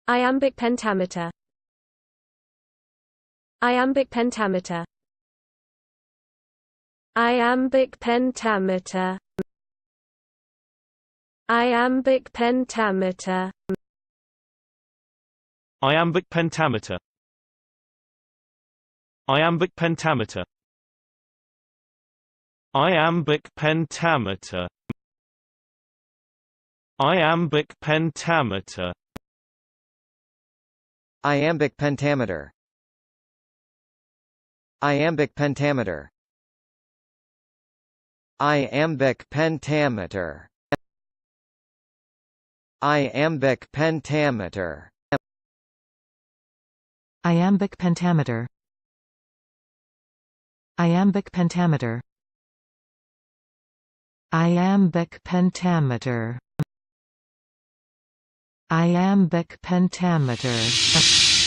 Iambic pentameter. Iambic pentameter. Iambic pentameter. Iambic pentameter. Iambic pentameter. Iambic pentameter. Iambic pentameter. Iambic pentameter. Iambic pentameter. Iambic pentameter. Iambic pentameter. Iambic pentameter. Iambic pentameter. Iambic pentameter. Iambic pentameter. Iambic pentameter.